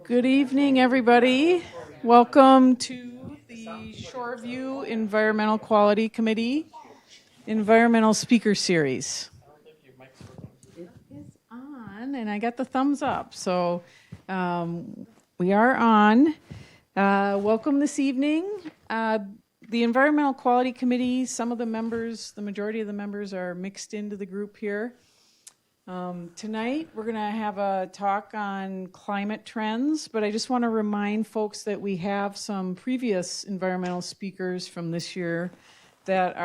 Good evening, everybody. Welcome to the Shoreview Environmental Quality Committee Environmental Speaker Series. It is on, and I got the thumbs up, so we are on. Welcome this evening. The Environmental Quality Committee, some of the members, the majority of the members are mixed into the group here. Tonight, we're going to have a talk on climate trends, but I just want to remind folks that we have some previous environmental speakers from this year that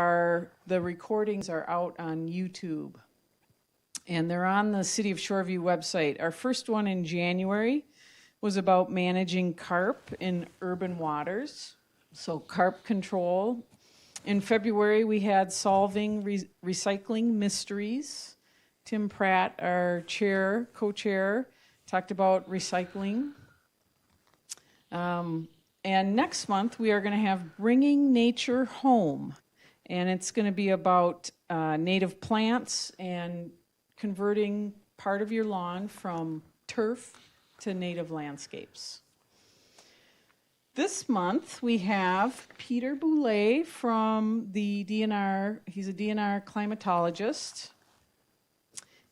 the recordings are out on YouTube. And they're on the City of Shoreview website. Our first one in January was about managing carp in urban waters, so carp control. In February, we had solving recycling mysteries. Tim Pratt, our co-chair, talked about recycling. And next month, we are going to have Bringing Nature Home. And it's going to be about native plants and converting part of your lawn from turf to native landscapes. This month, we have Peter Boulay from the DNR. He's a DNR climatologist.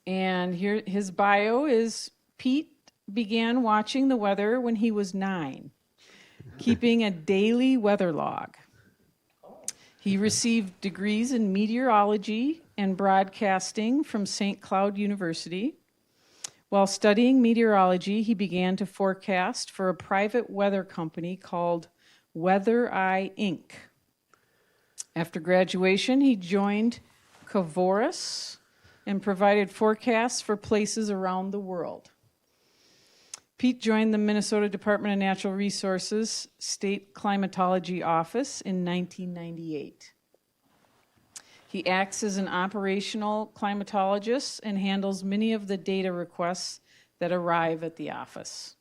And here, his bio is, Pete began watching the weather when he was 9, keeping a daily weather log. He received degrees in meteorology and broadcasting from St. Cloud University. While studying meteorology, he began to forecast for a private weather company called Weather Eye Inc. After graduation, he joined Cavoris and provided forecasts for places around the world. Pete joined the Minnesota Department of Natural Resources State Climatology Office in 1998. He acts as an operational climatologist and handles many of the data requests that arrive at the office.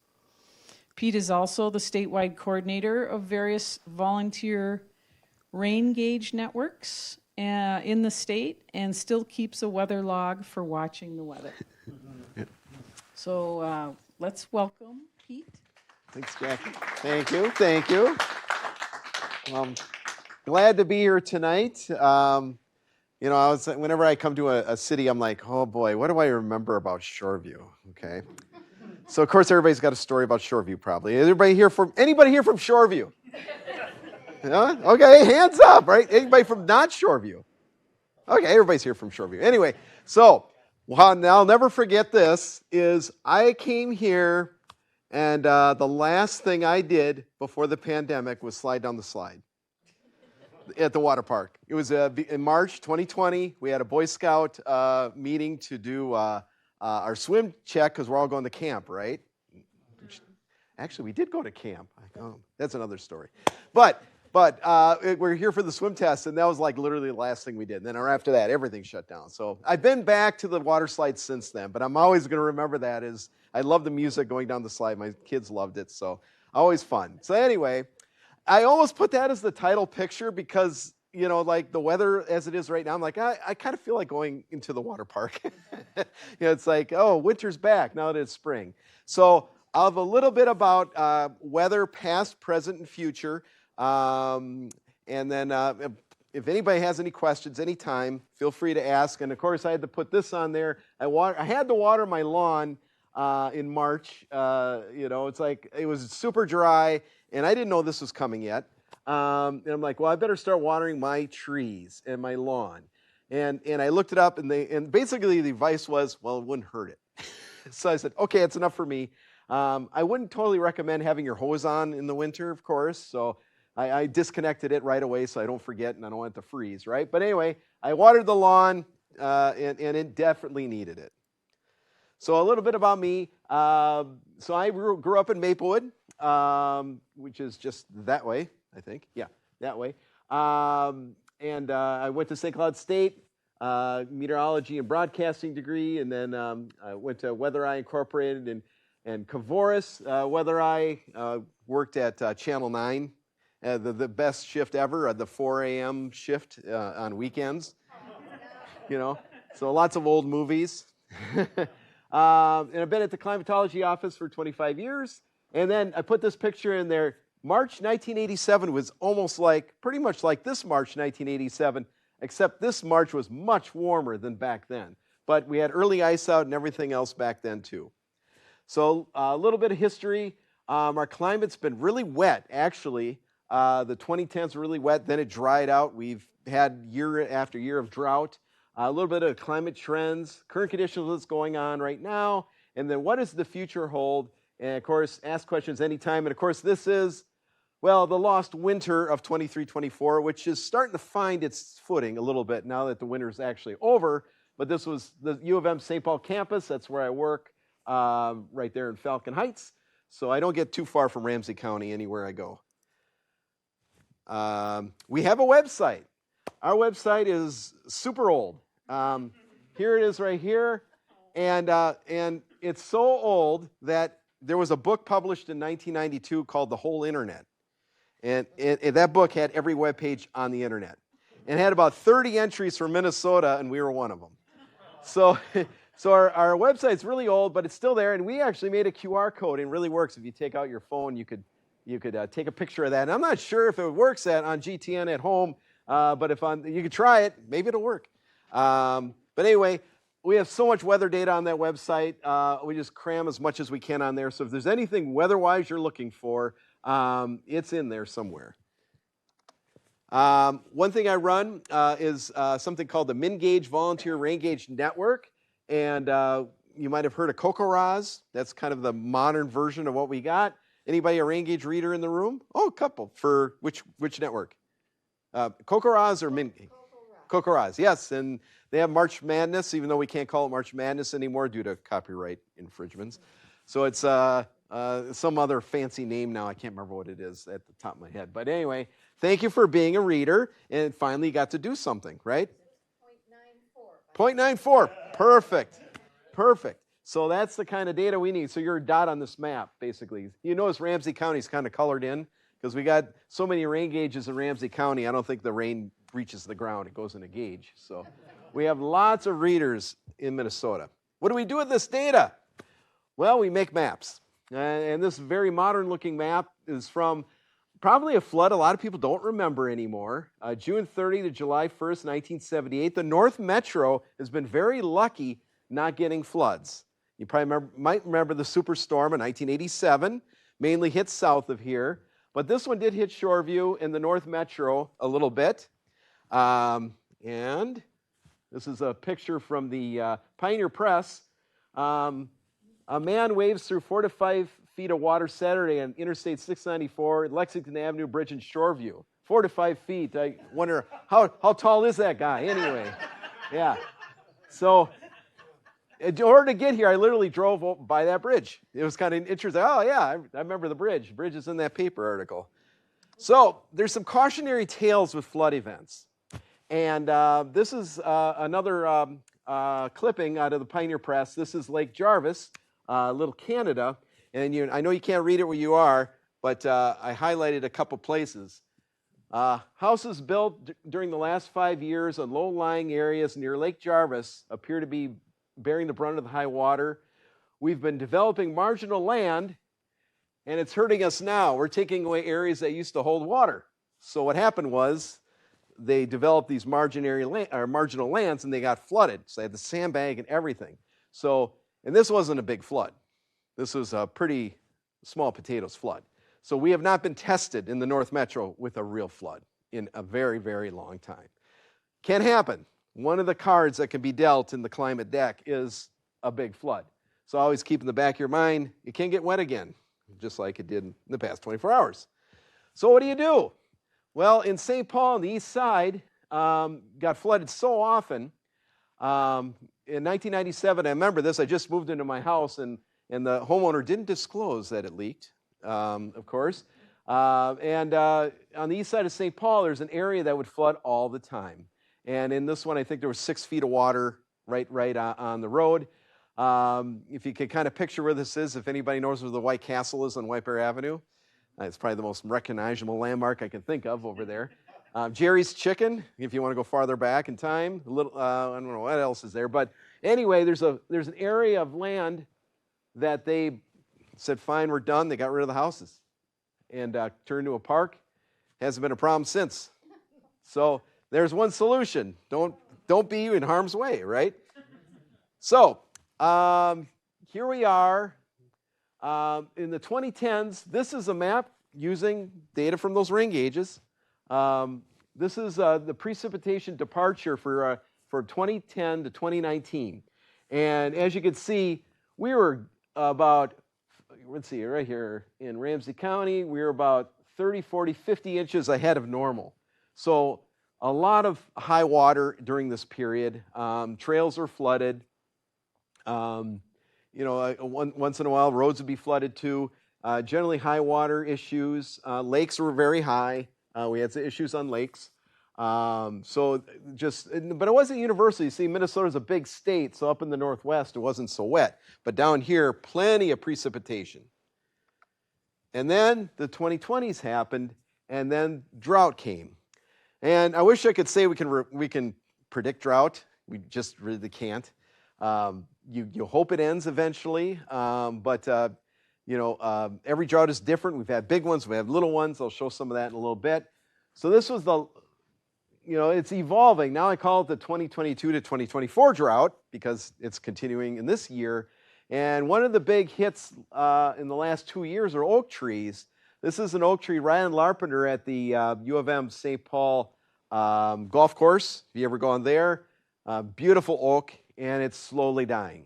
Pete is also the statewide coordinator of various volunteer rain gauge networks in the state, and still keeps a weather log for watching the weather. So let's welcome Pete. Thanks, Jackie. Thank you. Glad to be here tonight. Whenever I come to a city, I'm like, oh boy, what do I remember about Shoreview? Okay. So of course everybody's got a story about Shoreview probably. Anybody here from Shoreview? Yeah? Okay, hands up, right? Anybody from not Shoreview? Okay, everybody's here from Shoreview. Anyway, so I'll never forget this, is I came here and the last thing I did before the pandemic was slide down the slide at the water park. It was in March 2020. We had a Boy Scout meeting to do our swim check because we're all going to camp, right? Actually, we did go to camp. That's another story. But we're here for the swim test, and that was like literally the last thing we did. And then after that, everything shut down. So I've been back to the water slide since then, but I'm always going to remember that. I love the music going down the slide. My kids loved it, so always fun. So anyway, I almost put that as the title picture because, like the weather as it is right now, I'm like, I kind of feel like going into the water park. It's like, oh, winter's back now that it's spring. So I'll have a little bit about weather, past, present, and future. And then if anybody has any questions anytime, feel free to ask. And of course, I had to put this on there. I had to water my lawn in March. It's like it was super dry, and I didn't know this was coming yet. And I'm like, well, I better start watering my trees and my lawn. And I looked it up, and basically the advice was, well, it wouldn't hurt it. So I said, okay, it's enough for me. I wouldn't totally recommend having your hose on in the winter, of course. So I disconnected it right away so I don't forget and I don't want it to freeze, right? But anyway, I watered the lawn, and it definitely needed it. So a little bit about me. So I grew up in Maplewood, which is just that way, I think. Yeah, that way. And I went to St. Cloud State, meteorology and broadcasting degree, and then I went to Weather Eye Incorporated and Cavoris. Weather Eye worked at Channel 9. The best shift ever, the 4 a.m. shift on weekends. So lots of old movies. And I've been at the climatology office for 25 years. And then I put this picture in there. March 1987 was almost like, pretty much like this March 1987, except this March was much warmer than back then. But we had early ice out and everything else back then too. So a little bit of history. Our climate's been really wet, actually. The 2010s were really wet, then it dried out. We've had year after year of drought. A little bit of climate trends, current conditions, what's going on right now, and then what does the future hold? And of course, ask questions anytime. And of course, this is, well, the lost winter of 23-24, which is starting to find its footing a little bit now that the winter is actually over. But this was the U of M St. Paul campus. That's where I work, right there in Falcon Heights. So I don't get too far from Ramsey County anywhere I go. We have a website. Our website is super old. Here it is right here. And it's so old that there was a book published in 1992 called The Whole Internet. And that book had every web page on the internet. And it had about 30 entries from Minnesota, and we were one of them. So our website's really old, but it's still there. And we actually made a QR code, and it really works. If you take out your phone, you could take a picture of that. And I'm not sure if it works on GTN at home, but you could try it. Maybe it'll work. But anyway, we have so much weather data on that website. We just cram as much as we can on there. So if there's anything weather-wise you're looking for, it's in there somewhere. One thing I run is something called the MinGauge Volunteer Rain Gauge Network. And you might have heard of CocoRoz. That's kind of the modern version of what we got. Anybody a rain gauge reader in the room? Oh, a couple. For which network? CocoRoz or MinGauge? CocoRoz, yes. And they have March Madness, even though we can't call it March Madness anymore due to copyright infringements. So it's some other fancy name now. I can't remember what it is at the top of my head. But anyway, thank you for being a reader. And finally you got to do something, right? 0.94. Perfect. Perfect. So that's the kind of data we need. So you're a dot on this map, basically. You notice Ramsey County is kind of colored in because we got so many rain gauges in Ramsey County. I don't think the rain reaches the ground. It goes in a gauge. So we have lots of readers in Minnesota. What do we do with this data? Well, we make maps. And this very modern looking map is from probably a flood a lot of people don't remember anymore. June 30 to July 1st, 1978. The North Metro has been very lucky not getting floods. You probably might remember the superstorm in 1987, mainly hit south of here. But this one did hit Shoreview in the North Metro a little bit. And this is a picture from the Pioneer Press. A man waves through 4 to 5 feet of water Saturday on Interstate 694, Lexington Avenue Bridge in Shoreview. 4 to 5 feet. I wonder, how tall is that guy anyway? Yeah. So in order to get here, I literally drove by that bridge. It was kind of interesting. Oh, yeah, I remember the bridge. The bridge is in that paper article. So there's some cautionary tales with flood events. And this is another clipping out of the Pioneer Press. This is Lake Jarvis, Little Canada. And I know you can't read it where you are, but I highlighted a couple places. Houses built during the last 5 years on low-lying areas near Lake Jarvis appear to be bearing the brunt of the high water. We've been developing marginal land, and it's hurting us now. We're taking away areas that used to hold water. So what happened was they developed these marginal lands, and they got flooded. So they had the sandbag and everything. So, and this wasn't a big flood. This was a pretty small potatoes flood. So we have not been tested in the North Metro with a real flood in a very, very long time. Can happen. One of the cards that can be dealt in the climate deck is a big flood. So always keep in the back of your mind, it can get wet again, just like it did in the past 24 hours. So what do? Well, in St. Paul on the east side, got flooded so often. In 1997, I remember this, I just moved into my house, and the homeowner didn't disclose that it leaked, of course. And on the east side of St. Paul, there's an area that would flood all the time. And in this one, I think there was 6 feet of water right on the road. If you could kind of picture where this is, if anybody knows where the White Castle is on White Bear Avenue, it's probably the most recognizable landmark I can think of over there. Jerry's Chicken, if you want to go farther back in time. I don't know what else is there. But anyway, there's an area of land that they said, fine, we're done. They got rid of the houses and turned to a park. Hasn't been a problem since. So there's one solution. Don't be in harm's way, right? So here we are in the 2010s. This is a map using data from those rain gauges. This is the precipitation departure for 2010 to 2019. And as you can see, we were about, let's see, right here in Ramsey County, we were about 30, 40, 50 inches ahead of normal. So a lot of high water during this period. Trails were flooded. Once in a while, roads would be flooded too. Generally high water issues. Lakes were very high. We had some issues on lakes. But it wasn't universal. You see, Minnesota's a big state, so up in the Northwest, it wasn't so wet. But down here, plenty of precipitation. And then the 2020s happened, and then drought came. And I wish I could say we can predict drought. We just really can't. You hope it ends eventually, but every drought is different. We've had big ones, we have little ones. I'll show some of that in a little bit. So this was it's evolving. Now I call it the 2022 to 2024 drought because it's continuing in this year. And one of the big hits in the last 2 years are oak trees. This is an oak tree right on Larpenteur at the U of M St. Paul golf course. If you ever gone there, beautiful oak, and it's slowly dying.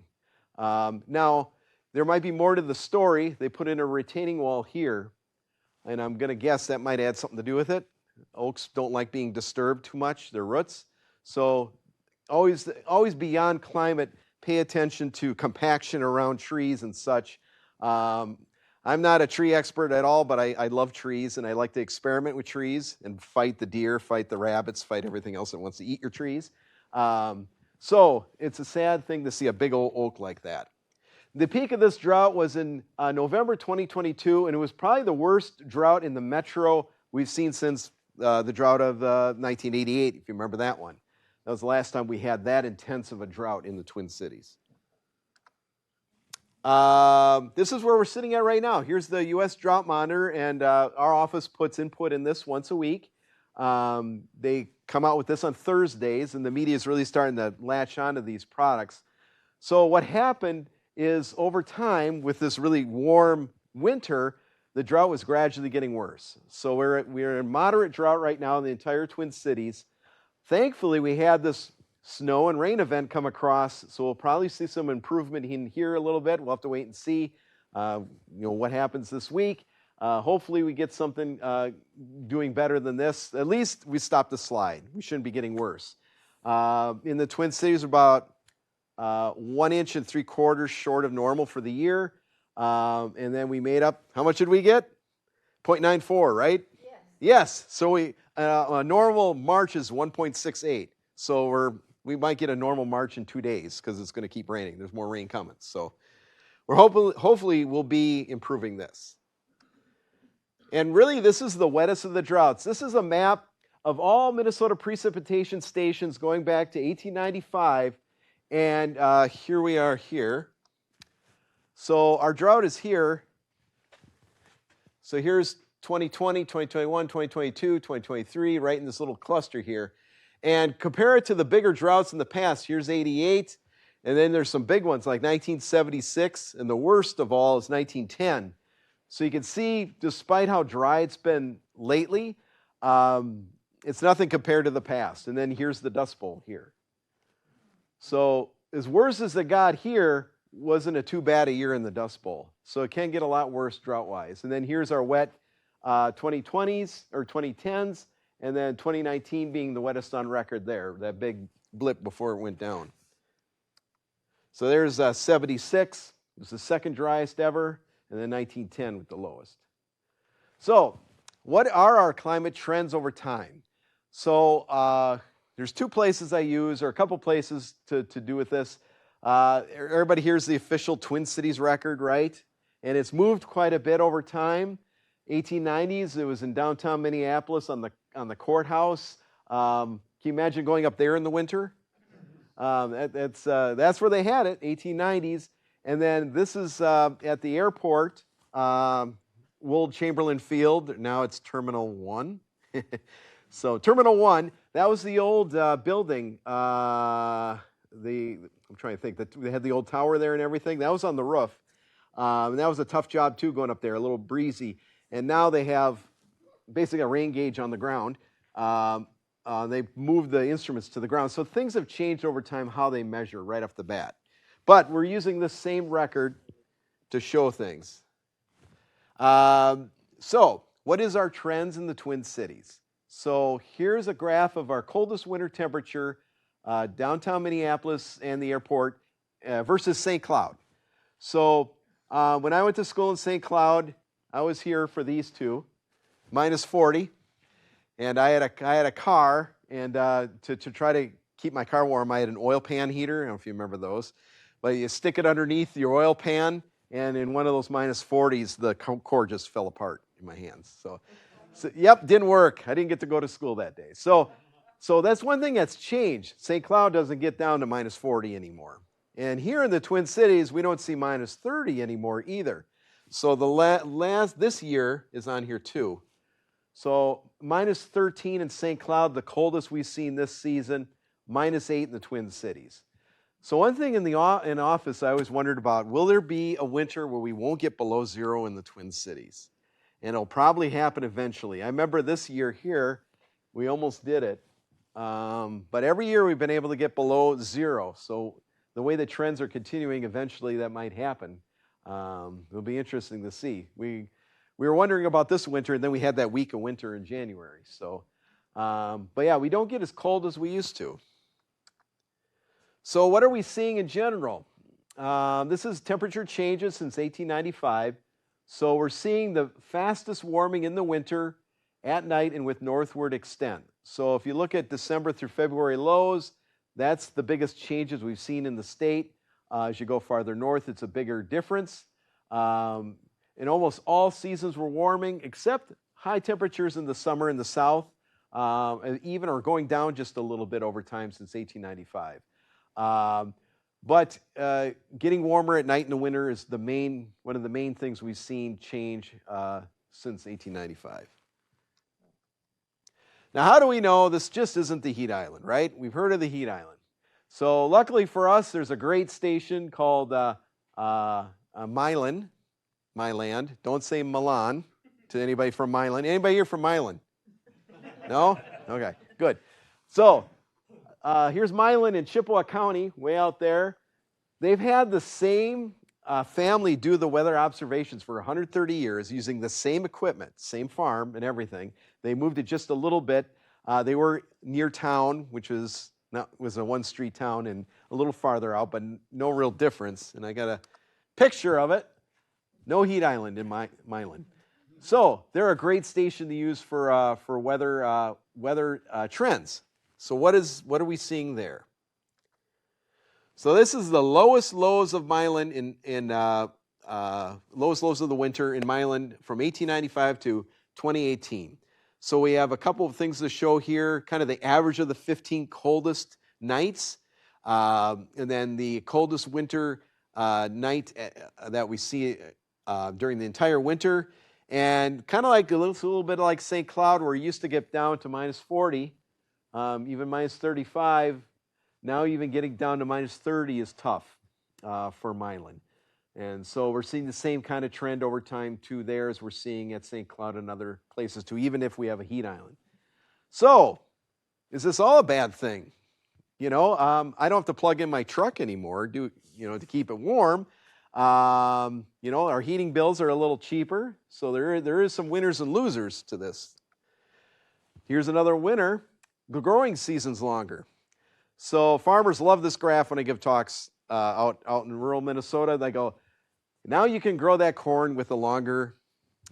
Now, there might be more to the story. They put in a retaining wall here, and I'm going to guess that might add something to do with it. Oaks don't like being disturbed too much, their roots. So always beyond climate, pay attention to compaction around trees and such. I'm not a tree expert at all, but I love trees, and I like to experiment with trees and fight the deer, fight the rabbits, fight everything else that wants to eat your trees. So it's a sad thing to see a big old oak like that. The peak of this drought was in November 2022, and it was probably the worst drought in the metro we've seen since the drought of 1988, if you remember that one. That was the last time we had that intense of a drought in the Twin Cities. This is where we're sitting at right now. Here's the U.S. Drought Monitor, and our office puts input in this once a week. They come out with this on Thursdays, and the media is really starting to latch onto these products. So what happened is over time, with this really warm winter, the drought was gradually getting worse. So we're in moderate drought right now in the entire Twin Cities. Thankfully, we had this snow and rain event come across, so we'll probably see some improvement in here a little bit. We'll have to wait and see what happens this week. Hopefully we get something doing better than this. At least we stopped the slide. We shouldn't be getting worse. In the Twin Cities, about 1 inch and 3/4 short of normal for the year. And then we made up, how much did we get? 0.94, right? Yes. Yes. So a normal March is 1.68. So we might get a normal March in 2 days because it's going to keep raining. There's more rain coming. So we're hopefully we'll be improving this. And really, this is the wettest of the droughts. This is a map of all Minnesota precipitation stations going back to 1895. And here we are here. So our drought is here. So here's 2020, 2021, 2022, 2023, right in this little cluster here. And compare it to the bigger droughts in the past. Here's 88, and then there's some big ones like 1976, and the worst of all is 1910. So you can see, despite how dry it's been lately, it's nothing compared to the past. And then here's the Dust Bowl here. So as worse as it got here, wasn't a too bad a year in the Dust Bowl. So it can get a lot worse drought-wise. And then here's our wet 2020s or 2010s, and then 2019 being the wettest on record there, that big blip before it went down. So there's 76, it was the second driest ever, and then 1910 with the lowest. So what are our climate trends over time? So there's two places I use, or a couple places to do with this. Everybody here's the official Twin Cities record, right? And it's moved quite a bit over time. 1890s, it was in downtown Minneapolis on the courthouse. Can you imagine going up there in the winter? That's where they had it, 1890s. And then this is at the airport, Wold Chamberlain Field. Now it's Terminal 1. So Terminal 1, that was the old building. I'm trying to think. They had the old tower there and everything. That was on the roof. And that was a tough job, too, going up there, a little breezy. And now they have basically a rain gauge on the ground. They moved the instruments to the ground. So things have changed over time how they measure right off the bat. But we're using this same record to show things. So what is our trends in the Twin Cities? So here's a graph of our coldest winter temperature, downtown Minneapolis and the airport versus St. Cloud. So when I went to school in St. Cloud, I was here for these two, minus 40. And I had a car, and to try to keep my car warm, I had an oil pan heater. I don't know if you remember those. But you stick it underneath your oil pan, and in one of those minus 40s, the cord just fell apart in my hands. So yep, didn't work. I didn't get to go to school that day. So that's one thing that's changed. St. Cloud doesn't get down to minus 40 anymore. And here in the Twin Cities, we don't see minus 30 anymore either. So this year is on here too. So minus 13 in St. Cloud, the coldest we've seen this season, minus 8 in the Twin Cities. So one thing in office I always wondered about, will there be a winter where we won't get below 0 in the Twin Cities? And it'll probably happen eventually. I remember this year here, we almost did it. But every year we've been able to get below 0. So the way the trends are continuing, eventually that might happen. It'll be interesting to see. We were wondering about this winter, and then we had that week of winter in January. So, but yeah, we don't get as cold as we used to. So what are we seeing in general? This is temperature changes since 1895. So we're seeing the fastest warming in the winter at night and with northward extent. So if you look at December through February lows, that's the biggest changes we've seen in the state. As you go farther north, it's a bigger difference. In almost all seasons we're warming, except high temperatures in the summer in the south, and even are going down just a little bit over time since 1895. But getting warmer at night in the winter is one of the main things we've seen change since 1895. Now, how do we know this just isn't the heat island, right? We've heard of the heat island. So luckily for us, there's a great station called Milan. Don't say Milan to anybody from Milan. Anybody here from Milan? No? Okay, good. So here's Milan in Chippewa County, way out there. They've had the same family do the weather observations for 130 years using the same equipment, same farm and everything. They moved it just a little bit. They were near town, which was a one-street town, and a little farther out, but no real difference. And I got a picture of it. No heat island in Milan. So they're a great station to use for weather trends. So what are we seeing there? So this is the lowest lows of Milan lowest lows of the winter in Milan from 1895 to 2018. So we have a couple of things to show here, kind of the average of the 15 coldest nights, and then the coldest winter night that we see during the entire winter, and kind of like a little bit like St. Cloud, where it used to get down to minus 40, even minus 35. Now even getting down to minus 30 is tough for Milan. And so we're seeing the same kind of trend over time too there as we're seeing at St. Cloud and other places too, even if we have a heat island. So is this all a bad thing? I don't have to plug in my truck anymore to keep it warm. Our heating bills are a little cheaper. So there is some winners and losers to this. Here's another winner. The growing season's longer. So farmers love this graph when I give talks out in rural Minnesota. They go, now you can grow that corn with a longer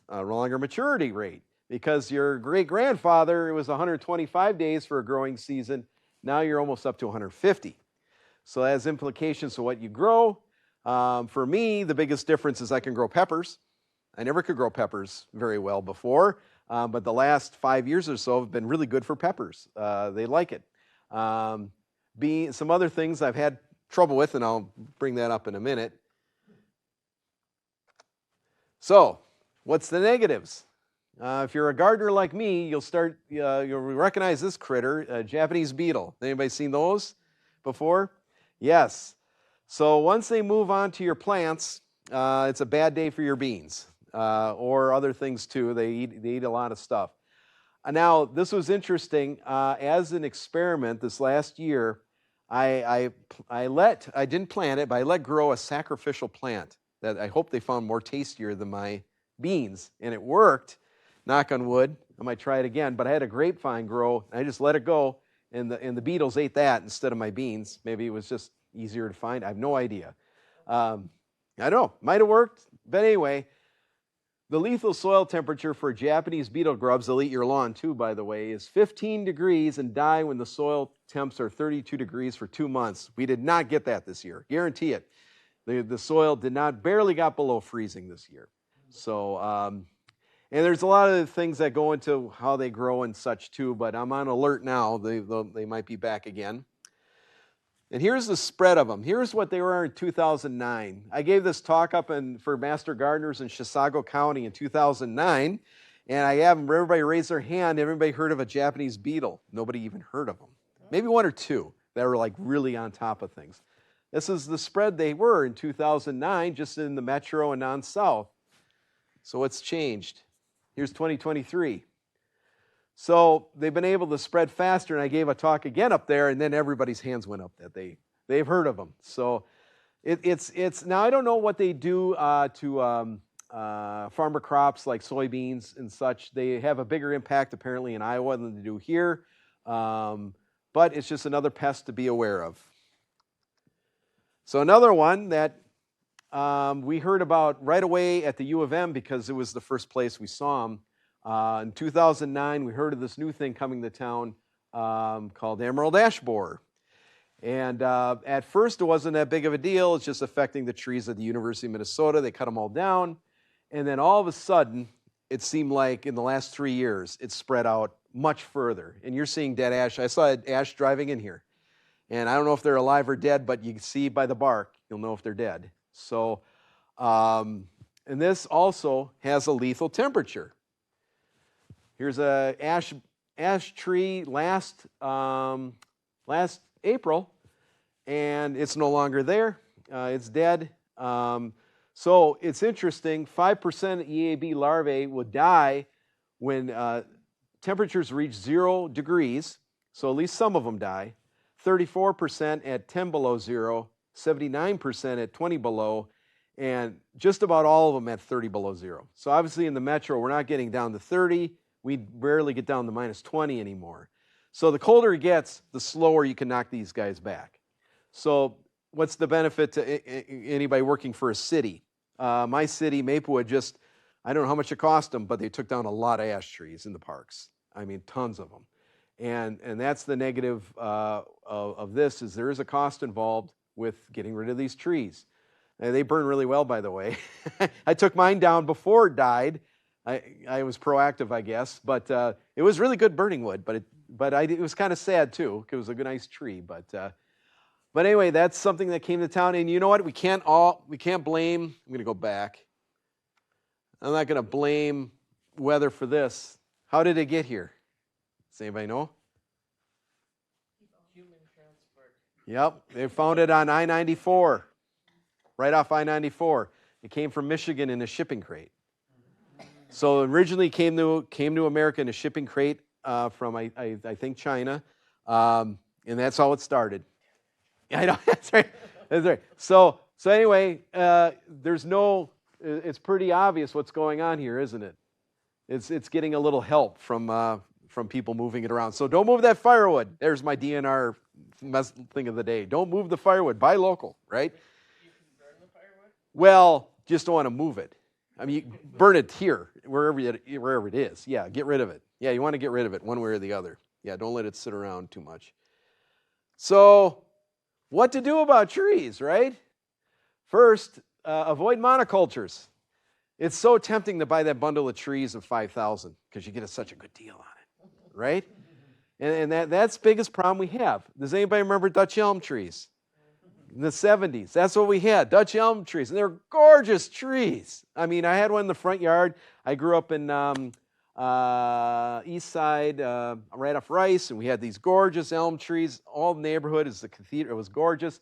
maturity rate, because your great-grandfather, it was 125 days for a growing season. Now you're almost up to 150. So that has implications for what you grow. For me, the biggest difference is I can grow peppers. I never could grow peppers very well before, but the last 5 years or so have been really good for peppers. They like it. Some other things I've had trouble with, and I'll bring that up in a minute. So, what's the negatives? If you're a gardener like me, you'll recognize this critter, a Japanese beetle. Anybody seen those before? Yes. So once they move on to your plants, it's a bad day for your beans or other things too. They eat a lot of stuff. Now, this was interesting. As an experiment this last year, I didn't plant it, but I let grow a sacrificial plant that I hope they found more tastier than my beans, and it worked. Knock on wood. I might try it again, but I had a grapevine grow, and I just let it go, and the beetles ate that instead of my beans. Maybe it was just easier to find. I have no idea. I don't know. Might have worked, but anyway, the lethal soil temperature for Japanese beetle grubs, they'll eat your lawn too, by the way, is 15 degrees and die when the soil temps are 32 degrees for 2 months. We did not get that this year. Guarantee it. The soil barely got below freezing this year. So, and there's a lot of things that go into how they grow and such too, but I'm on alert now. They might be back again. And here's the spread of them. Here's what they were in 2009. I gave this talk for Master Gardeners in Chisago County in 2009, and I have everybody raise their hand. Everybody heard of a Japanese beetle? Nobody even heard of them. Maybe one or two that were like really on top of things. This is the spread they were in 2009, just in the metro and non-south. So what's changed? Here's 2023. So they've been able to spread faster, and I gave a talk again up there, and then everybody's hands went up that they've heard of them. So it's now I don't know what they do to farmer crops like soybeans and such. They have a bigger impact apparently in Iowa than they do here, but it's just another pest to be aware of. So another one that we heard about right away at the U of M because it was the first place we saw them. In 2009, we heard of this new thing coming to town called emerald ash borer. And at first, it wasn't that big of a deal. It's just affecting the trees at the University of Minnesota. They cut them all down. And then all of a sudden, it seemed like in the last 3 years, it spread out much further. And you're seeing dead ash. I saw ash driving in here. And I don't know if they're alive or dead, but you can see by the bark, you'll know if they're dead. So, and this also has a lethal temperature. Here's a ash tree last April, and it's no longer there. It's dead. So it's interesting. 5% EAB larvae will die when temperatures reach 0 degrees. So at least some of them die. 34% at 10 below 0, 79% at 20 below, and just about all of them at 30 below 0. So obviously in the metro, we're not getting down to 30. We rarely get down to minus 20 anymore. So the colder it gets, the slower you can knock these guys back. So what's the benefit to anybody working for a city? My city, Maplewood, I don't know how much it cost them, but they took down a lot of ash trees in the parks. I mean, tons of them. And that's the negative of this, is there is a cost involved with getting rid of these trees. And they burn really well, by the way. I took mine down before it died. I was proactive, I guess, but it was really good burning wood. But it was kind of sad too. It was a good, nice tree. But anyway, that's something that came to town. And you know what? We can't blame. I'm going to go back. I'm not going to blame weather for this. How did it get here? Does anybody know? Human transport. Yep, they found it on I-94, right off I-94. It came from Michigan in a shipping crate. So originally came to America in a shipping crate from I think China, and that's how it started. I know that's right. That's right. So anyway, it's pretty obvious what's going on here, isn't it? It's getting a little help from people moving it around. So don't move that firewood. There's my DNR thing of the day. Don't move the firewood. Buy local, right? You can burn the firewood? Well, just don't want to move it. I mean, you burn it here, wherever it is. Yeah, get rid of it. Yeah, you want to get rid of it one way or the other. Yeah, don't let it sit around too much. So, what to do about trees, right? First, avoid monocultures. It's so tempting to buy that bundle of trees of 5,000 because you get such a good deal on it, right? And that's the biggest problem we have. Does anybody remember Dutch elm trees? in the 70s. That's what we had, Dutch elm trees, and they're gorgeous trees. I mean, I had one in the front yard. I grew up in east side, right off Rice, and we had these gorgeous elm trees. All the neighborhood is the cathedral. It was gorgeous.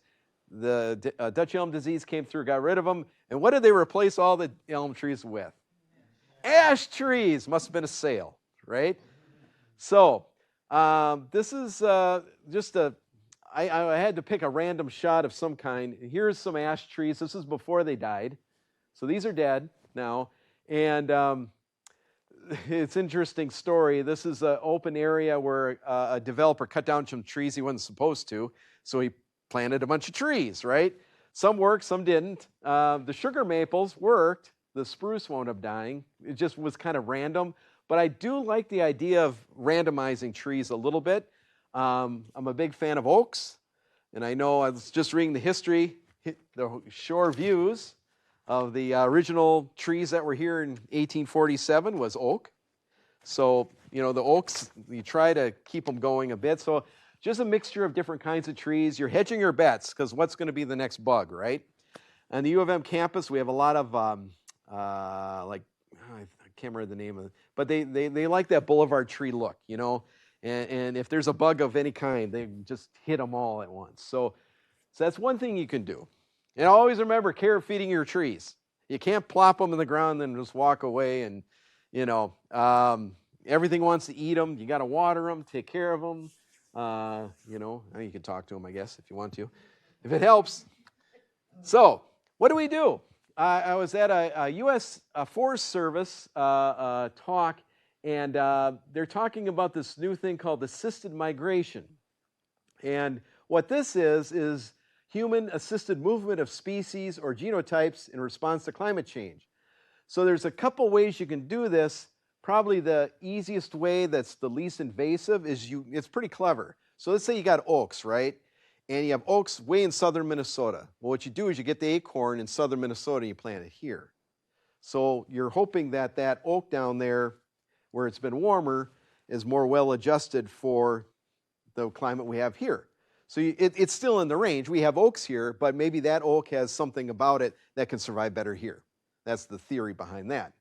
The Dutch elm disease came through, got rid of them. And what did they replace all the elm trees with? Ash trees. Must have been a sale, right? So this is just I had to pick a random shot of some kind. Here's some ash trees. This is before they died. So these are dead now. And it's an interesting story. This is an open area where a developer cut down some trees he wasn't supposed to. So he planted a bunch of trees, right? Some worked, some didn't. The sugar maples worked. The spruce wound up dying. It just was kind of random. But I do like the idea of randomizing trees a little bit. I'm a big fan of oaks. And I know I was just reading the history, the Shoreviews of the original trees that were here in 1847 was oak. So, the oaks, you try to keep them going a bit. So just a mixture of different kinds of trees. You're hedging your bets because what's going to be the next bug, right? On the U of M campus, we have a lot of, I can't remember the name of it, but they like that boulevard tree look, and if there's a bug of any kind, they just hit them all at once. So that's one thing you can do. And always remember, care of feeding your trees. You can't plop them in the ground and then just walk away and, everything wants to eat them. You got to water them, take care of them. You can talk to them, I guess, if you want to, if it helps. So what do we do? I was at a U.S. Forest Service talk, and they're talking about this new thing called assisted migration. And what this is human-assisted movement of species or genotypes in response to climate change. So there's a couple ways you can do this. Probably the easiest way that's the least invasive is it's pretty clever. So let's say you got oaks, right? And you have oaks way in southern Minnesota. Well, what you do is you get the acorn in southern Minnesota and you plant it here. So you're hoping that oak down there, where it's been warmer, is more well-adjusted for the climate we have here. So it's still in the range. We have oaks here, but maybe that oak has something about it that can survive better here. That's the theory behind that.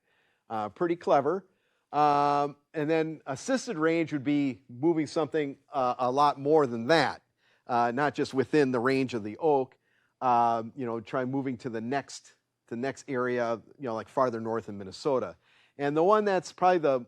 Pretty clever. And then assisted range would be moving something a lot more than that, not just within the range of the oak. Try moving to the next area, like farther north in Minnesota. And the one that's probably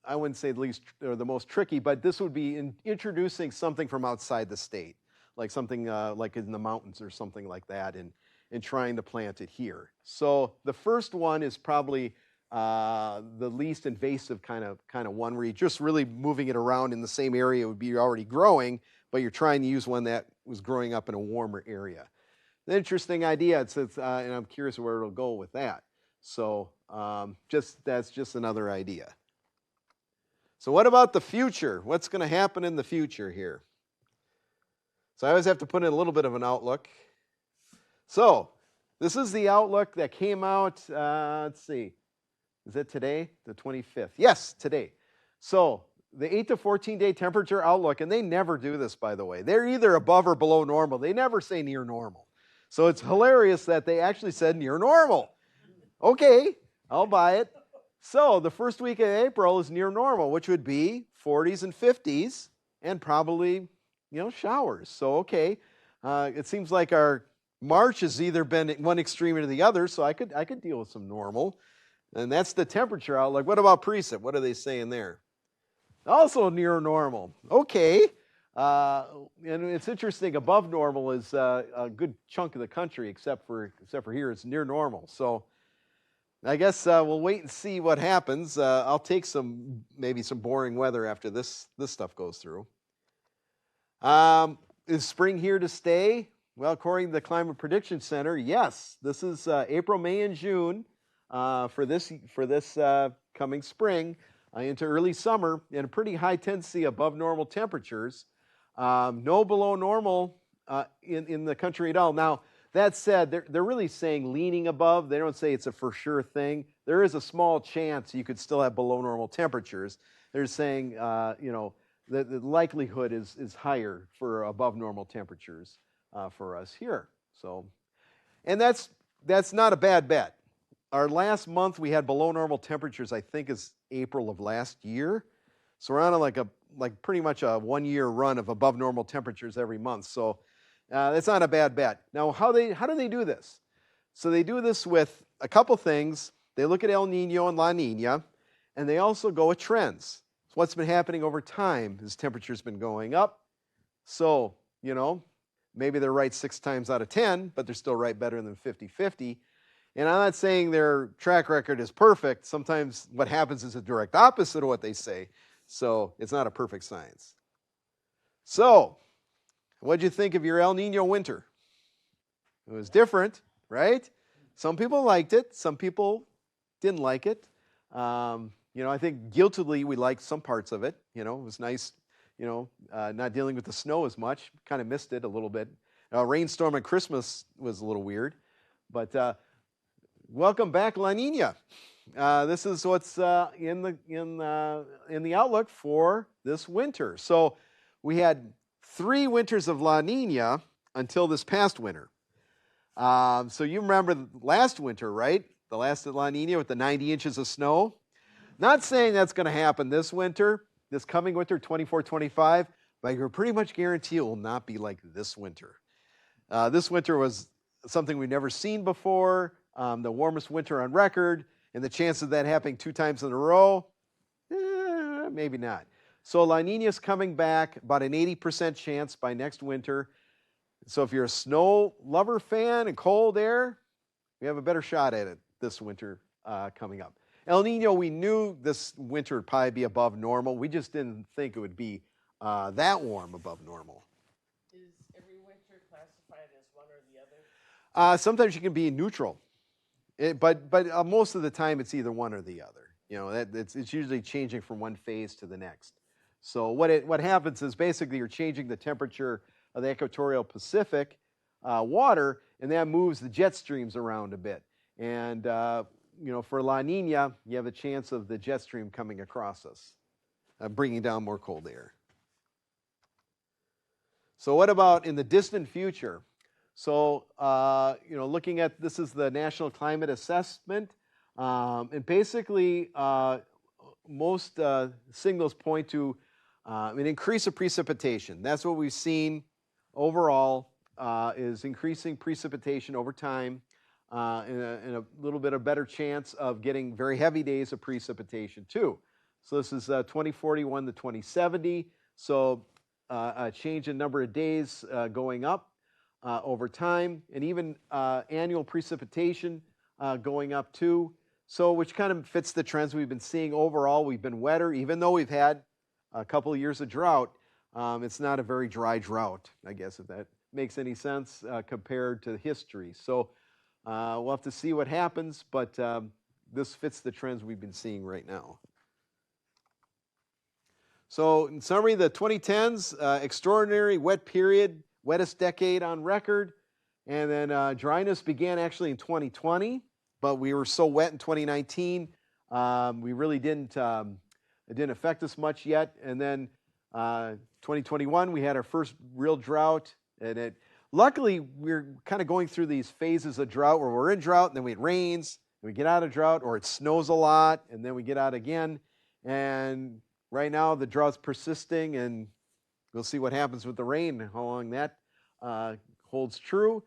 I wouldn't say the least or the most tricky, but this would be introducing something from outside the state, like something like in the mountains or something like that, and trying to plant it here. So the first one is probably the least invasive kind of one, where you're just really moving it around in the same area it would be already growing, but you're trying to use one that was growing up in a warmer area. An interesting idea. And I'm curious where it'll go with that. So that's just another idea. So what about the future? What's going to happen in the future here? So I always have to put in a little bit of an outlook. So this is the outlook that came out, let's see, is it today? The 25th. Yes, today. So the 8 to 14-day temperature outlook, and they never do this, by the way. They're either above or below normal. They never say near normal. So it's hilarious that they actually said near normal. Okay, I'll buy it. So the first week of April is near normal, which would be 40s and 50s and probably, showers. So, okay, it seems like our March has either been one extreme or the other, so I could deal with some normal. And that's the temperature outlook. What about precip? What are they saying there? Also near normal. Okay. And it's interesting, above normal is a good chunk of the country, except for here, it's near normal. So I guess we'll wait and see what happens. I'll take maybe some boring weather after this stuff goes through. Is spring here to stay? Well, according to the Climate Prediction Center, yes. This is April, May, and June for this coming spring into early summer, and a pretty high tendency above normal temperatures. No below normal in the country at all. Now, that said, they're really saying leaning above. They don't say it's a for sure thing. There is a small chance you could still have below normal temperatures. They're saying, the likelihood is higher for above normal temperatures for us here. So, and that's not a bad bet. Our last month we had below normal temperatures, I think, is April of last year. So we're on like pretty much a 1 year run of above normal temperatures every month. So that's not a bad bet. Now, how do they do this? So they do this with a couple things. They look at El Nino and La Nina, and they also go with trends. So what's been happening over time is temperature's been going up. So, maybe they're right 6 times out of 10, but they're still right better than 50-50. And I'm not saying their track record is perfect. Sometimes what happens is a direct opposite of what they say. So it's not a perfect science. So, what'd you think of your El Nino winter? It was different, right? Some people liked it. Some people didn't like it. I think guiltily we liked some parts of it. It was nice, not dealing with the snow as much. Kind of missed it a little bit. Rainstorm on Christmas was a little weird. But welcome back, La Nina. This is what's in the outlook for this winter. So we had 3 winters of La Nina until this past winter. So you remember last winter, right? The last La Nina with the 90 inches of snow. Not saying that's going to happen this winter, this coming winter, 24-25, but I can pretty much guarantee it will not be like this winter. This winter was something we've never seen before, the warmest winter on record, and the chance of that happening 2 times in a row, maybe not. So La Nina's coming back, about an 80% chance by next winter. So if you're a snow lover fan and cold air, we have a better shot at it this winter coming up. El Nino, we knew this winter would probably be above normal. We just didn't think it would be that warm above normal. Is every winter classified as one or the other? Sometimes you can be neutral, but most of the time it's either one or the other. It's usually changing from one phase to the next. So what happens is basically you're changing the temperature of the equatorial Pacific water, and that moves the jet streams around a bit. And for La Nina, you have a chance of the jet stream coming across us, bringing down more cold air. So what about in the distant future? So, looking at, this is the National Climate Assessment, and basically most signals point to an increase of precipitation. That's what we've seen overall, is increasing precipitation over time, and a little bit of better chance of getting very heavy days of precipitation too. So this is 2041 to 2070, so a change in number of days going up over time, and even annual precipitation going up too. So which kind of fits the trends we've been seeing overall. We've been wetter, even though we've had a couple of years of drought. It's not a very dry drought, I guess, if that makes any sense compared to history. So we'll have to see what happens, but this fits the trends we've been seeing right now. So in summary, the 2010s, extraordinary wet period, wettest decade on record, and then dryness began actually in 2020, but we were so wet in 2019, we really didn't, it didn't affect us much yet. And then 2021, we had our first real drought, and luckily we're kind of going through these phases of drought where we're in drought, and then it rains, and we get out of drought, or it snows a lot, and then we get out again. And right now the drought's persisting, and we'll see what happens with the rain, how long that holds true.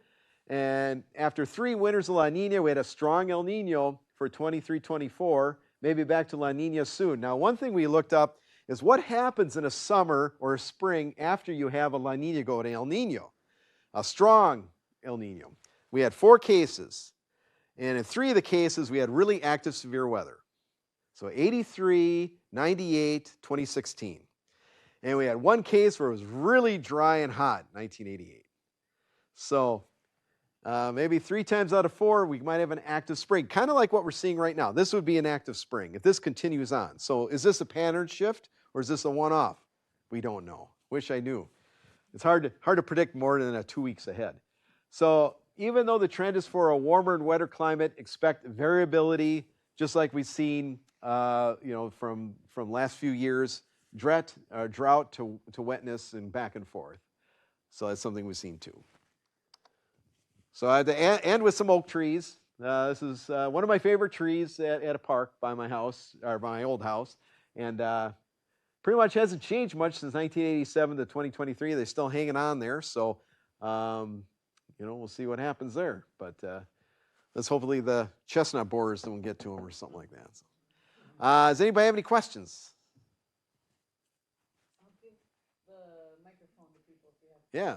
And after 3 winters of La Nina, we had a strong El Nino for 23-24, maybe back to La Nina soon. Now, one thing we looked up is what happens in a summer or a spring after you have a La Nina go to El Nino, a strong El Nino. We had 4 cases, and in 3 of the cases, we had really active severe weather. So 83, 98, 2016. And we had 1 case where it was really dry and hot, 1988. So maybe 3 times out of 4, we might have an active spring, kind of like what we're seeing right now. This would be an active spring if this continues on. So is this a pattern shift, or is this a one-off? We don't know. Wish I knew. It's hard to predict more than 2 weeks ahead. So even though the trend is for a warmer and wetter climate, expect variability, just like we've seen from last few years, drought to wetness and back and forth. So that's something we've seen too. So I had to end with some oak trees. This is one of my favorite trees at a park by my house, or by my old house. And pretty much hasn't changed much since 1987 to 2023. They're still hanging on there. So, we'll see what happens there. But let's hopefully the chestnut borers don't get to them or something like that. So, does anybody have any questions? I'll give the microphone to people if you have. Yeah.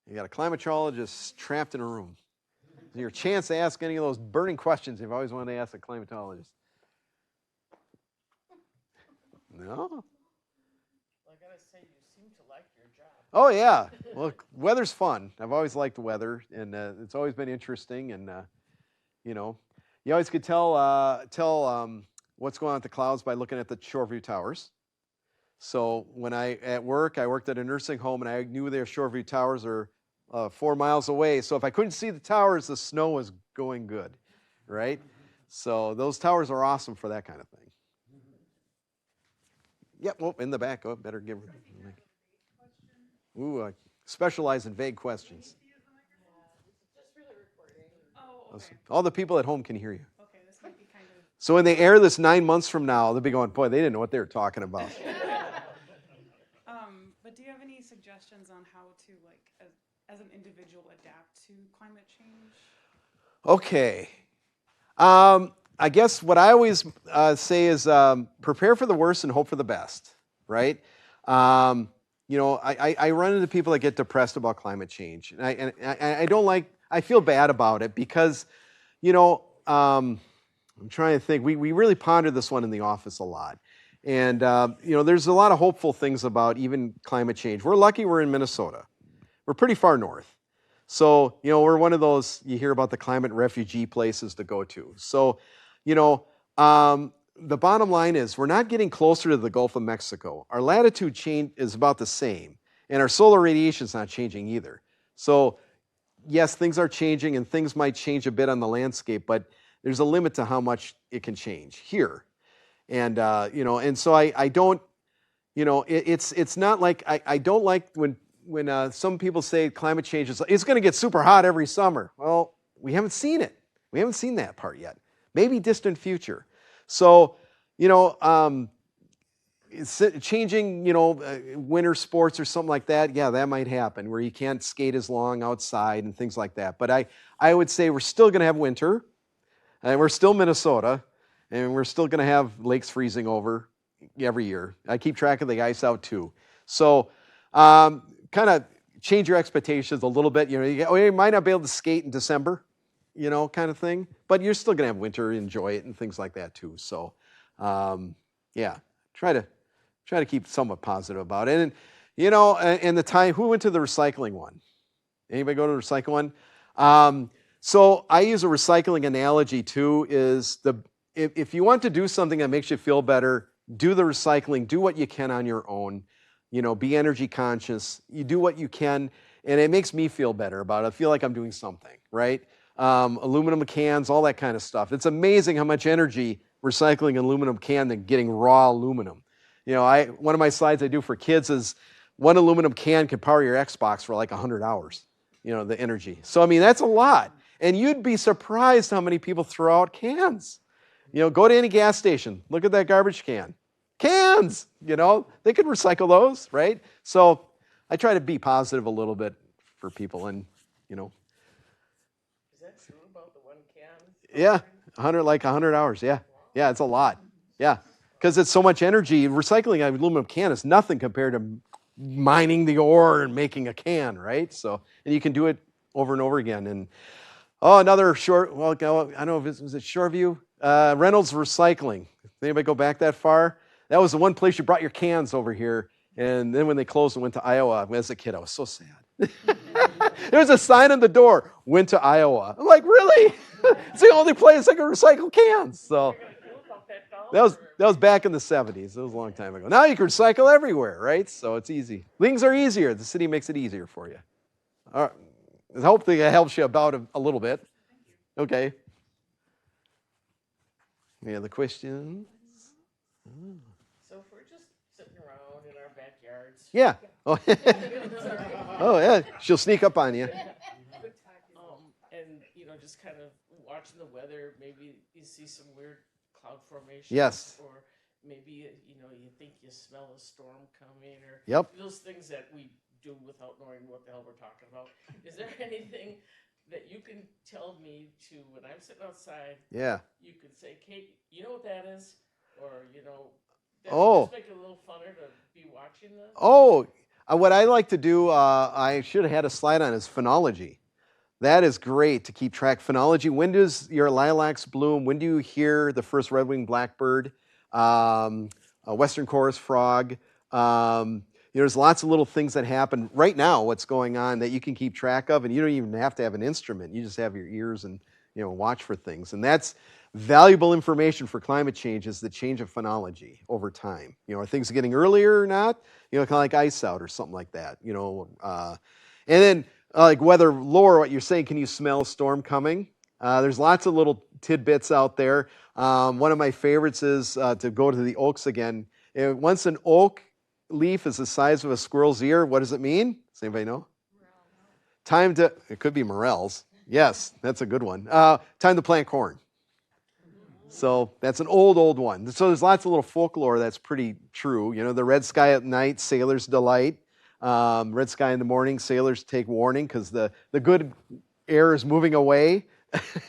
You got a climatologist trapped in a room. It's your chance to ask any of those burning questions you've always wanted to ask a climatologist. No? Well, I gotta say, you seem to like your job. Oh, yeah. Well, weather's fun. I've always liked the weather, and it's always been interesting. And, you always could tell what's going on with the clouds by looking at the Shoreview towers. So when I worked at a nursing home, and I knew their Shoreview towers are 4 miles away. So if I couldn't see the towers, the snow was going good, right? So those towers are awesome for that kind of thing. Yep, well, in the back. Oh, better give her. Ooh, I specialize in vague questions. Oh, okay. All the people at home can hear you. Okay, this might be kind of. So when they air this 9 months from now, they'll be going, boy, they didn't know what they were talking about. But do you have any suggestions on how to, like, as an individual, adapt to climate change? Okay. I guess what I always say is prepare for the worst and hope for the best, right? I run into people that get depressed about climate change. And I don't like, I feel bad about it because, I'm trying to think. We really pondered this one in the office a lot. And, there's a lot of hopeful things about even climate change. We're lucky we're in Minnesota. We're pretty far north. So, we're one of those, you hear about the climate refugee places to go to. So, the bottom line is we're not getting closer to the Gulf of Mexico. Our latitude change is about the same. And our solar radiation is not changing either. So, yes, things are changing and things might change a bit on the landscape, but there's a limit to how much it can change here. And, and so I don't, it's not like, I don't like when some people say climate change is, it's going to get super hot every summer. Well, we haven't seen it. We haven't seen that part yet. Maybe distant future. So, it's changing, winter sports or something like that. Yeah, that might happen where you can't skate as long outside and things like that. But I would say we're still going to have winter, and we're still Minnesota, and we're still going to have lakes freezing over every year. I keep track of the ice out too. So, kind of change your expectations a little bit. You might not be able to skate in December, kind of thing, but you're still going to have winter, enjoy it, and things like that too. So, yeah, try to keep somewhat positive about it. And, and the time, who went to the recycling one? Anybody go to the recycling one? So I use a recycling analogy too, is if you want to do something that makes you feel better, do the recycling, do what you can on your own, be energy conscious, you do what you can, and it makes me feel better about it. I feel like I'm doing something, right? Aluminum cans, all that kind of stuff. It's amazing how much energy recycling an aluminum can than getting raw aluminum. One of my slides I do for kids is one aluminum can can power your Xbox for like 100 hours, the energy. So, that's a lot. And you'd be surprised how many people throw out cans. Go to any gas station, look at that garbage can. Cans, they could recycle those, right? So I try to be positive a little bit for people and, Is that true about the one can? Yeah, 100 hours, yeah. Yeah, it's a lot, yeah. Because it's so much energy. Recycling an aluminum can is nothing compared to mining the ore and making a can, right? So, and you can do it over and over again. And, another short, I don't know if it was Shoreview. Reynolds Recycling. Anybody go back that far? That was the one place you brought your cans over here. And then when they closed and went to Iowa, as a kid, I was so sad. There was a sign on the door, went to Iowa. I'm like, really? It's the only place I can recycle cans. So that was back in the 70s. That was a long time ago. Now you can recycle everywhere, right? So it's easy. Things are easier. The city makes it easier for you. All right. Hopefully it helps you about a little bit. Okay. Any other questions? So if we're just sitting around in our backyards. Yeah. Oh, yeah. She'll sneak up on you. and just kind of watching the weather, maybe you see some weird cloud formations. Yes. Or maybe you think you smell a storm coming, or Yep. those things that we do without knowing what the hell we're talking about. Is there anything that you can tell me to when I'm sitting outside? Yeah. You could say, Kate, you know what that is, or that Oh. just make it a little funner to be watching this. Oh, what I like to do, I should have had a slide on, is phenology. That is great to keep track. Phenology. When does your lilacs bloom? When do you hear the first red-winged blackbird? A western chorus frog. There's lots of little things that happen right now. What's going on that you can keep track of, and you don't even have to have an instrument. You just have your ears and watch for things, and that's valuable information for climate change. Is the change of phenology over time? Are things getting earlier or not? Kind of like ice out or something like that. And then. Like weather lore, what you're saying, can you smell a storm coming? There's lots of little tidbits out there. One of my favorites is to go to the oaks again. Once an oak leaf is the size of a squirrel's ear, what does it mean? Does anybody know? It could be morels. Yes, that's a good one. Time to plant corn. So that's an old one. So there's lots of little folklore that's pretty true. The red sky at night, sailors' delight. Red sky in the morning, sailors take warning because the good air is moving away,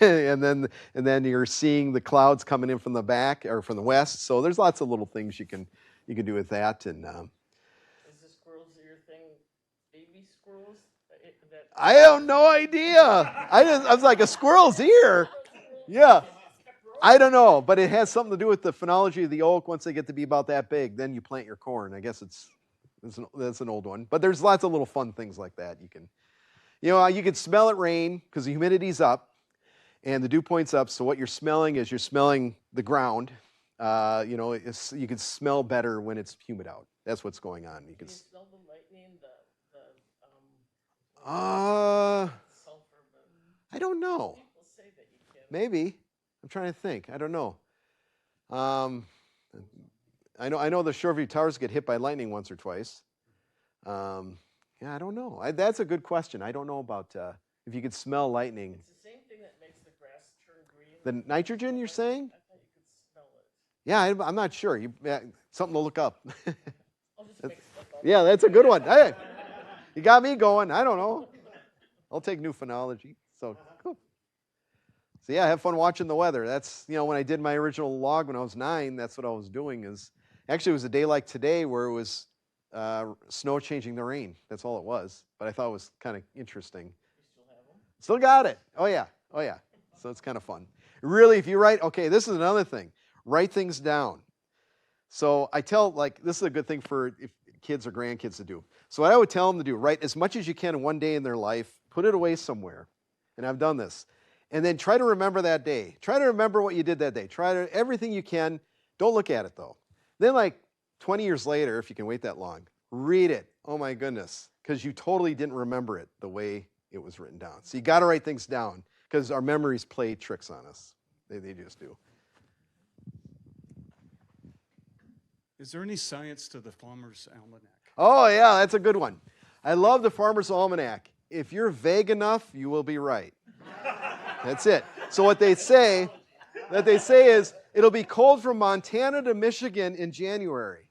and then you're seeing the clouds coming in from the back or from the west. So there's lots of little things you can do with that. And is the squirrel's ear thing baby squirrels? I have no idea. I was like, a squirrel's ear. Yeah. I don't know, but it has something to do with the phenology of the oak. Once they get to be about that big, then you plant your corn. I guess that's an old one. But there's lots of little fun things like that. You can smell it rain because the humidity's up and the dew point's up. So what you're smelling is the ground. You can smell better when it's humid out. That's what's going on. Can you smell the lightning, sulfur? I don't know. People say that you can. Maybe. I'm trying to think. I don't know. I know the Shoreview towers get hit by lightning once or twice. I don't know. That's a good question. I don't know about if you could smell lightning. It's the same thing that makes the grass turn green. The nitrogen, you're saying? I thought you could smell it. Yeah, I'm not sure. Something to look up. I'll just make stuff up. Yeah, that's a good one. Hey, you got me going. I don't know. I'll take new phenology. So cool. So yeah, have fun watching the weather. That's when I did my original log when I was 9. That's what I was doing. Actually, it was a day like today where it was snow changing the rain. That's all it was. But I thought it was kind of interesting. You still have them? Still got it. Oh yeah. So it's kind of fun. Really, if you write, okay, this is another thing. Write things down. So I tell, this is a good thing for if kids or grandkids to do. So what I would tell them to do, write as much as you can in one day in their life, put it away somewhere. And I've done this. And then try to remember that day. Try to remember what you did that day. Everything you can. Don't look at it, though. Then 20 years later, if you can wait that long, read it. Oh, my goodness. Because you totally didn't remember it the way it was written down. So you got to write things down because our memories play tricks on us. They just do. Is there any science to the Farmer's Almanac? Oh, yeah, that's a good one. I love the Farmer's Almanac. If you're vague enough, you will be right. That's it. So what they say is it'll be cold from Montana to Michigan in January.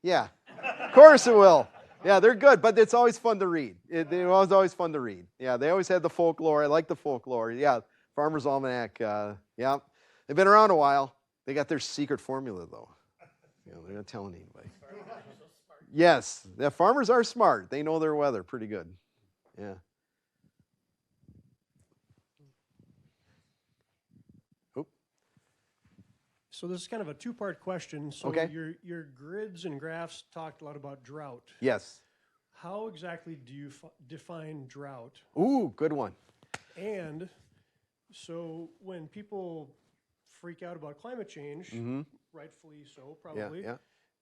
Yeah, of course it will. Yeah, they're good, but it's always fun to read. They're always fun to read. Yeah, they always had the folklore. I like the folklore. Yeah, Farmer's Almanac. Yeah, they've been around a while. They got their secret formula, though. They're not telling anybody. Yes, the farmers are smart. They know their weather pretty good. Yeah. So this is kind of a two-part question. So Okay. your grids and graphs talked a lot about drought. Yes. How exactly do you define drought? Ooh, good one. And so when people freak out about climate change, rightfully so, probably, Yeah.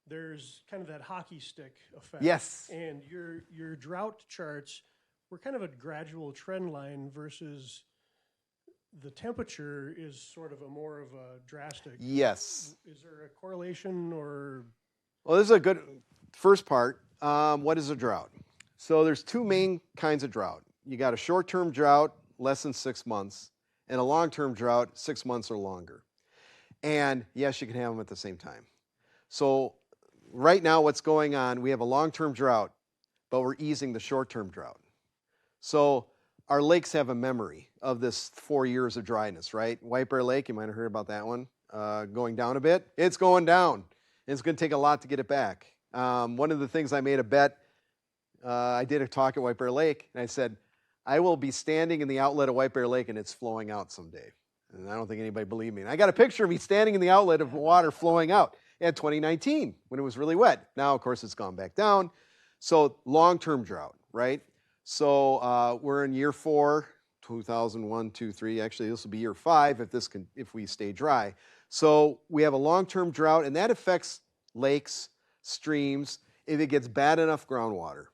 there's kind of that hockey stick effect. Yes. And your drought charts were kind of a gradual trend line versus the temperature is sort of more of a drastic. Yes. Is there a correlation or? Well, this is a good first part. What is a drought? So there's two main kinds of drought. You got a short-term drought, less than 6 months, and a long-term drought, 6 months or longer. And yes, you can have them at the same time. So right now what's going on, we have a long-term drought, but we're easing the short-term drought. So our lakes have a memory of this 4 years of dryness, right? White Bear Lake, you might have heard about that one, going down a bit. It's going down. It's going to take a lot to get it back. One of the things I made a bet, I did a talk at White Bear Lake, and I said, I will be standing in the outlet of White Bear Lake and it's flowing out someday. And I don't think anybody believed me. And I got a picture of me standing in the outlet of water flowing out in 2019 when it was really wet. Now, of course, it's gone back down. So long-term drought, right? So we're in year 4, 2001, 2, 3. Actually, this will be year 5 if we stay dry. So we have a long-term drought, and that affects lakes, streams, if it gets bad enough groundwater.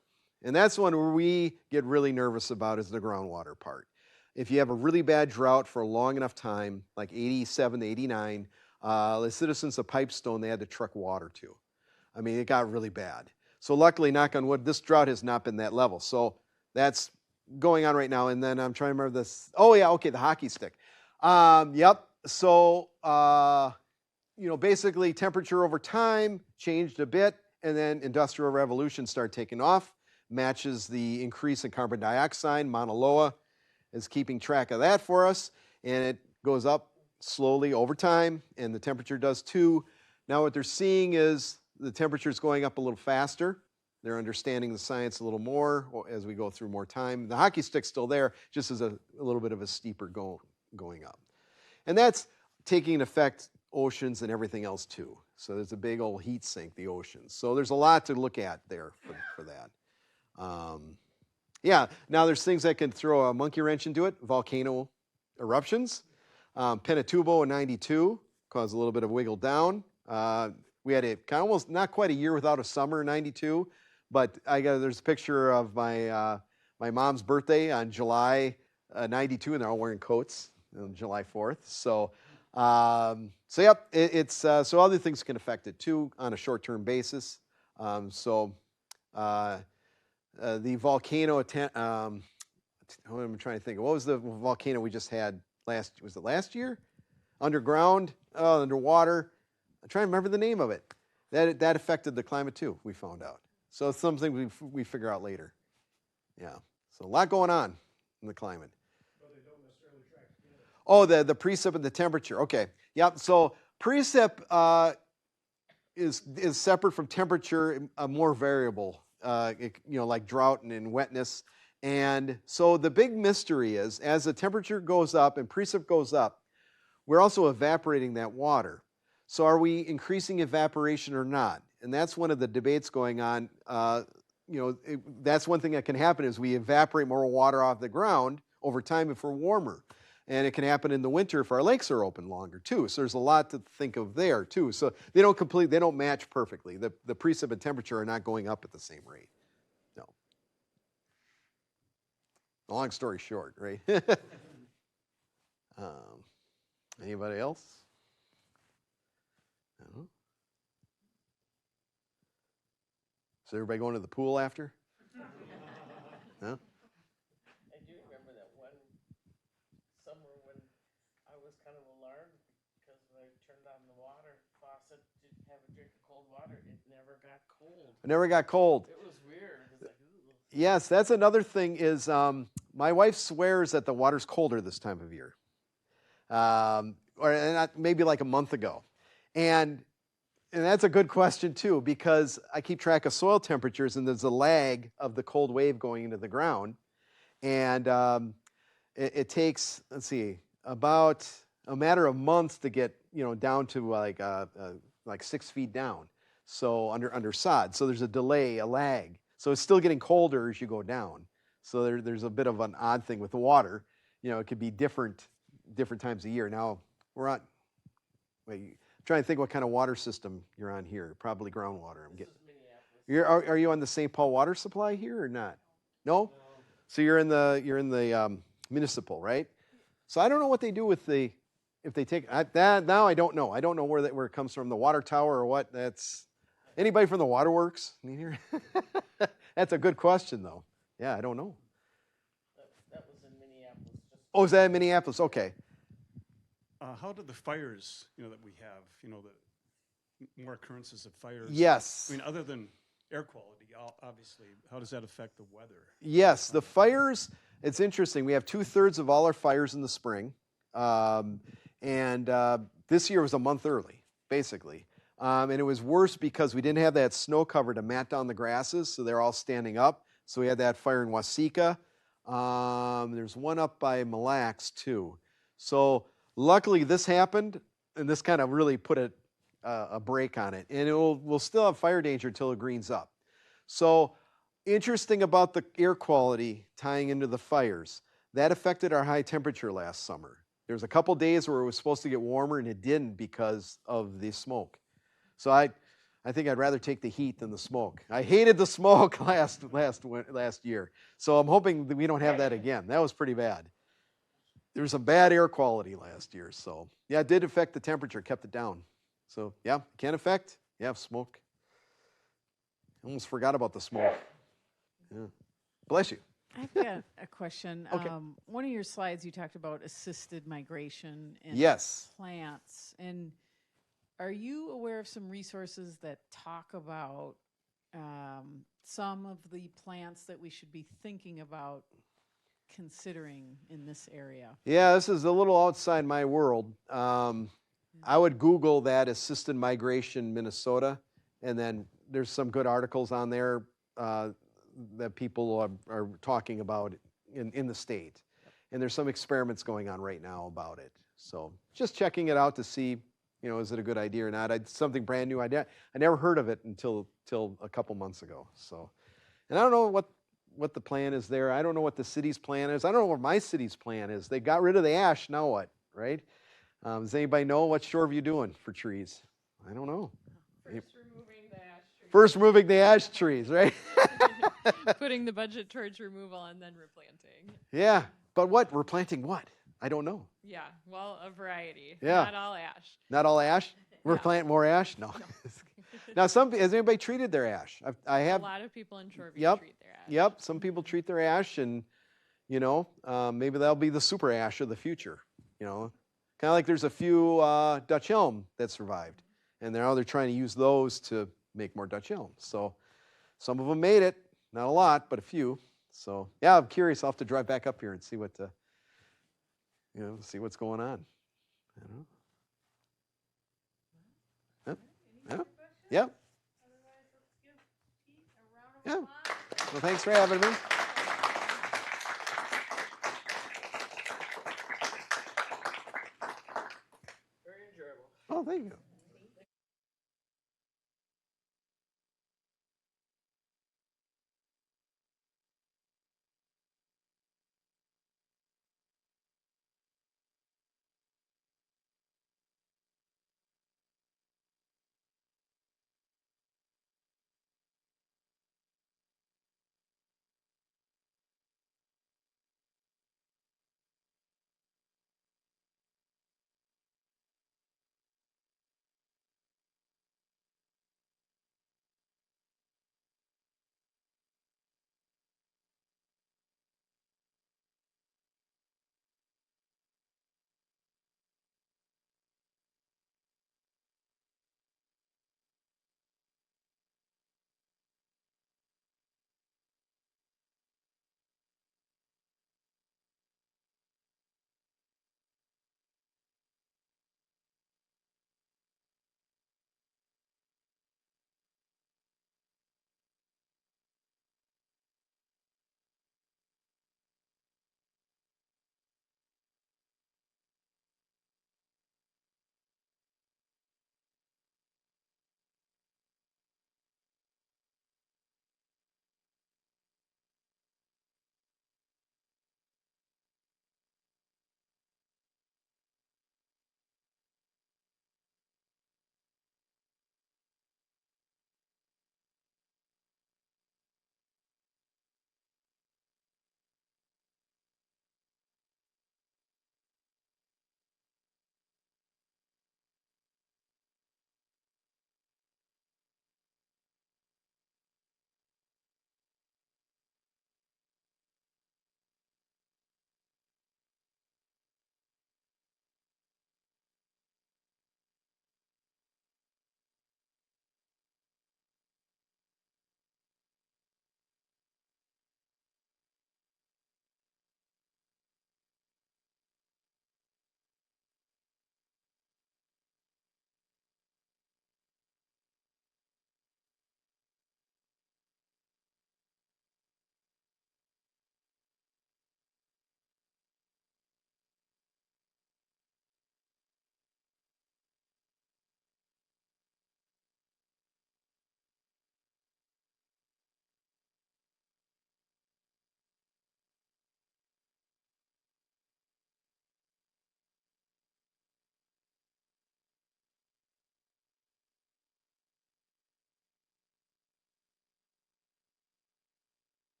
And that's one where we get really nervous about is the groundwater part. If you have a really bad drought for a long enough time, like 87 to 89, the citizens of Pipestone, they had to truck water to. I mean, it got really bad. So luckily, knock on wood, this drought has not been that level. So that's going on right now. And then I'm trying to remember this. Oh, yeah, okay, the hockey stick. Yep. So, basically temperature over time changed a bit, and then Industrial Revolution started taking off, matches the increase in carbon dioxide. Mauna Loa is keeping track of that for us, and it goes up slowly over time, and the temperature does too. Now what they're seeing is the temperature is going up a little faster. They're understanding the science a little more as we go through more time. The hockey stick's still there, just as a little bit of a steeper going up. And that's taking effect oceans and everything else too. So there's a big old heat sink, the oceans. So there's a lot to look at there for that. Now there's things that can throw a monkey wrench into it. Volcano eruptions. Pinatubo in 92 caused a little bit of wiggle down. We had almost not quite a year without a summer in 92, but there's a picture of my mom's birthday on July 92, and they're all wearing coats on July 4th. So so other things can affect it too on a short-term basis. The volcano, I'm trying to think. What was the volcano we just had was it last year? Underground, underwater. I'm trying to remember the name of it. That affected the climate too, we found out. So it's something we figure out later. Yeah, so a lot going on in the climate. But they don't necessarily track together. Oh, the precip and the temperature. Okay, yep. So precip is separate from temperature, a more variable. Like drought and wetness. And so the big mystery is, as the temperature goes up and precip goes up, we're also evaporating that water. So are we increasing evaporation or not? And that's one of the debates going on. That's one thing that can happen is we evaporate more water off the ground over time if we're warmer. And it can happen in the winter if our lakes are open longer too. So there's a lot to think of there too. So they don't match perfectly. The precip and temperature are not going up at the same rate. No. Long story short, right? Anybody else? No? Is everybody going to the pool after? No? I do remember that one summer when I was kind of alarmed because when I turned on the water faucet to have a drink of cold water, it never got cold. It never got cold. It was weird. It was like, ooh. Yes, that's another thing is my wife swears that the water's colder this time of year. Maybe like a month ago. And that's a good question too, because I keep track of soil temperatures and there's a lag of the cold wave going into the ground. And it takes, about a matter of months to get, down to like 6 feet down. So under sod. So there's a delay, a lag. So it's still getting colder as you go down. So there's a bit of an odd thing with the water. It could be different times a year. Now I'm trying to think what kind of water system you're on here. Probably groundwater. This is Minneapolis. Are you on the St. Paul water supply here or not? No? So you're in the municipal, right? So I don't know what they do with if they take that. Now I don't know. I don't know where it comes from, the water tower or what. That's anybody from the waterworks here? That's a good question though. Yeah, I don't know. That was in Minneapolis just Oh, is that in Minneapolis? Okay. How do the fires, that we have, the more occurrences of fires? Yes. I mean, other than air quality, obviously, how does that affect the weather? Yes, the fires, it's interesting. We have 2/3 of all our fires in the spring. This year was a month early, basically. And it was worse because we didn't have that snow cover to mat down the grasses, so they're all standing up. So we had that fire in Waseca. There's one up by Mille Lacs, too. So luckily this happened, and this kind of really put a break on it. And we'll still have fire danger until it greens up. So interesting about the air quality tying into the fires. That affected our high temperature last summer. There was a couple days where it was supposed to get warmer, and it didn't because of the smoke. So I think I'd rather take the heat than the smoke. I hated the smoke last year. So I'm hoping that we don't have that again. That was pretty bad. There was some bad air quality last year. So yeah, it did affect the temperature, kept it down. So yeah, can affect. Yeah, smoke. Almost forgot about the smoke. Yeah. Bless you. I've got a question. Okay. One of your slides, you talked about assisted migration in Yes. plants. And are you aware of some resources that talk about some of the plants that we should be thinking about considering in this area? Yeah, this is a little outside my world. I would Google that assisted migration Minnesota, and then there's some good articles on there that people are talking about in the state. And there's some experiments going on right now about it. So just checking it out to see, is it a good idea or not? It's something brand new. I never heard of it until a couple months ago. So, and I don't know what the plan is there. I don't know what the city's plan is. I don't know what my city's plan is. They got rid of the ash. Now what, right? Does anybody know what Shoreview doing for trees? I don't know. First removing the ash trees. First removing the ash trees, right? Putting the budget towards removal and then replanting. Yeah, but what? We're planting what? I don't know. Yeah, well, a variety. Yeah. Not all ash. Not all ash? We're Yeah. planting more ash? No. Now, has anybody treated their ash? I have. A lot of people in Shoreview Yep. treat their ash. Yep, some people treat their ash, and maybe that'll be the super ash of the future. Kind of like there's a few Dutch elm that survived, and now they're trying to use those to make more Dutch elm. So some of them made it, not a lot, but a few. So yeah, I'm curious. I'll have to drive back up here and see see what's going on. I don't know. Yep. Yep. Yep. Yeah. Well, thanks for having me. Very enjoyable. Oh, thank you.